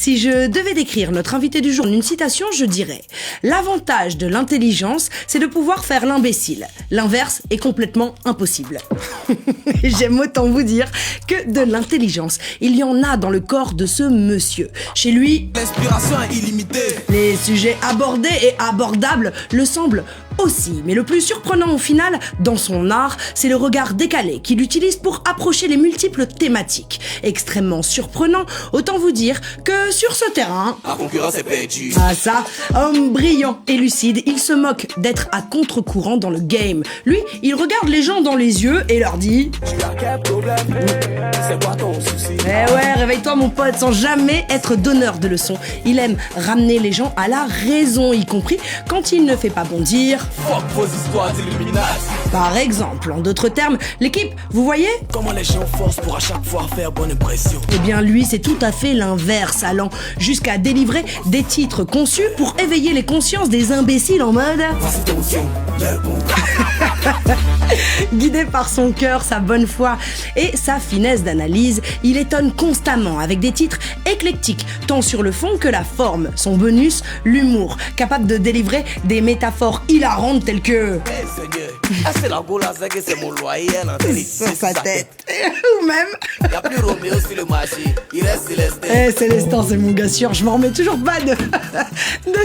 Si je devais décrire notre invité du jour en une citation, je dirais « L'avantage de l'intelligence, c'est de pouvoir faire l'imbécile. L'inverse est complètement impossible. » J'aime autant vous dire que de l'intelligence, il y en a dans le corps de ce monsieur. Chez lui, l'inspiration est illimitée. Les sujets abordés et abordables le semblent aussi. Mais le plus surprenant au final, dans son art, c'est le regard décalé qu'il utilise pour approcher les multiples thématiques. Extrêmement surprenant, autant vous dire que sur ce terrain... La concurrence est perdue. Ah ça, homme brillant et lucide, il se moque d'être à contre-courant dans le game. Lui, il regarde les gens dans les yeux et leur dit... Tu as quel problème? C'est quoi ton souci? Eh ouais, réveille-toi mon pote, sans jamais être donneur de leçons. Il aime ramener les gens à la raison, y compris quand il ne fait pas bondir. Fuck vos histoires d'illuminati. Par exemple, en d'autres termes, l'équipe, vous voyez? Comment les gens forcent pour à chaque fois faire bonne impression. Eh bien lui, c'est tout à fait l'inverse, allant jusqu'à délivrer des titres conçus pour éveiller les consciences des imbéciles en mode... Voici ton son, le bon. Guidé par son cœur, sa bonne foi et sa finesse d'analyse, il étonne constamment avec des titres éclectiques, tant sur le fond que la forme. Son bonus, l'humour, capable de délivrer des métaphores hilarantes telles que... Eh Seigneur, est-ce que la boule c'est que c'est mon loyer sur sa tête. Ou même... Il n'y a plus Roméo sur le marché, il reste Célestin. Eh Célestin, c'est mon gars sûr, je m'en remets toujours pas de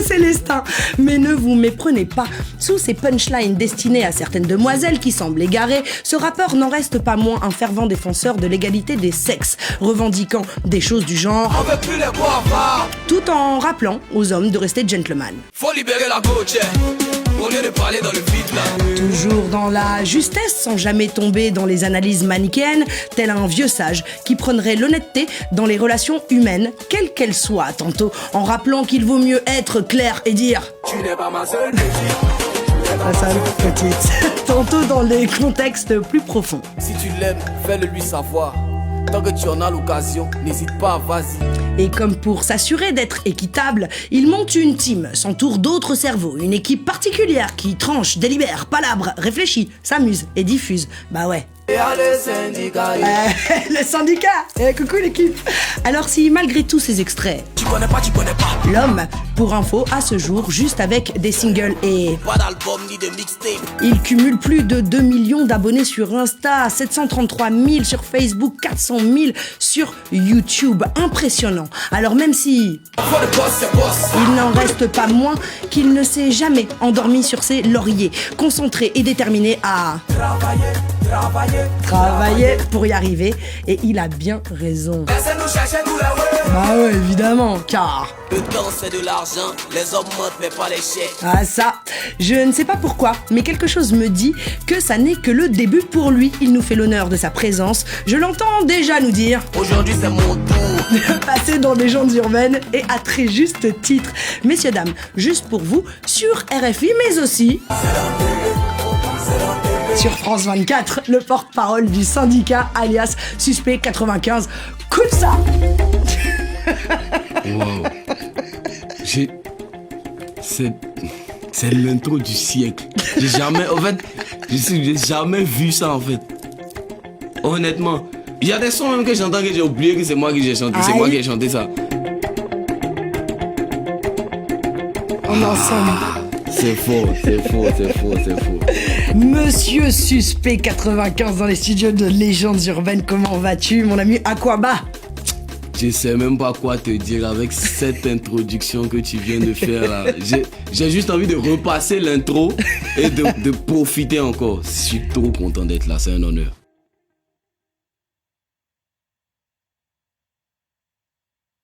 Célestin. Mais ne vous méprenez pas, sous ces punchlines destinées à certaines demoiselles qui semblent égarées, ce rappeur n'en reste pas moins un fervent défenseur de l'égalité des sexes, revendiquant des choses du genre... On veut plus les voir voir. Tout en rappelant aux hommes de rester gentleman. Faut libérer la gauche, au lieu de parler dans le vide là. Toujours dans la justesse, sans jamais tomber dans les analyses manichéennes, tel un vieux sage qui prendrait l'honnêteté dans les relations humaines, quelles qu'elles soient, tantôt en rappelant qu'il vaut mieux être clair et dire « Tu n'es pas ma seule petite. Ma seule petite », tantôt dans des contextes plus profonds. Si tu l'aimes, fais-le lui savoir. Tant que tu en as l'occasion, n'hésite pas, vas-y. Et comme pour s'assurer d'être équitable, il monte une team, s'entoure d'autres cerveaux, une équipe particulière qui tranche, délibère, palabre, réfléchit, s'amuse et diffuse. Bah ouais. Et à le syndicat. Le syndicat. Coucou l'équipe. Alors si malgré tous ces extraits, Tu connais pas. l'homme, pour info, à ce jour, juste avec des singles et... Pas d'album ni de mixtape. Il cumule plus de 2 millions d'abonnés sur Insta, 733 000 sur Facebook, 400 000 sur YouTube. Impressionnant. Alors même si... Faut le boss, c'est boss. il n'en reste pas moins qu'il ne s'est jamais endormi sur ses lauriers, concentré et déterminé à travailler pour y arriver, et il a bien raison. Laissez-nous chercher nous la ouais. Bah ouais, évidemment, car... Le temps c'est de l'argent, les hommes mentent mais pas les chèques. Ah ça, je ne sais pas pourquoi, mais quelque chose me dit que ça n'est que le début pour lui. Il nous fait l'honneur de sa présence. Je l'entends déjà nous dire Aujourd'hui c'est mon tour. de passer dans des légendes urbaines, et à très juste titre. Messieurs, dames, juste pour vous, sur RFI, mais aussi... sur France 24, le porte-parole du syndicat alias Suspect 95. Cool ça. Wow. C'est l'intro du siècle. J'ai jamais vu ça en fait. Honnêtement. Il y a des sons même que j'entends que j'ai oublié que c'est moi qui j'ai chanté. C'est moi qui ai chanté ça. On est ensemble. C'est faux. Monsieur Suspect 95 dans les studios de Légendes Urbaines. Comment vas-tu, mon ami Aquaba? Je sais même pas quoi te dire avec cette introduction que tu viens de faire là. J'ai juste envie de repasser l'intro et de profiter encore. Je suis trop content d'être là, c'est un honneur.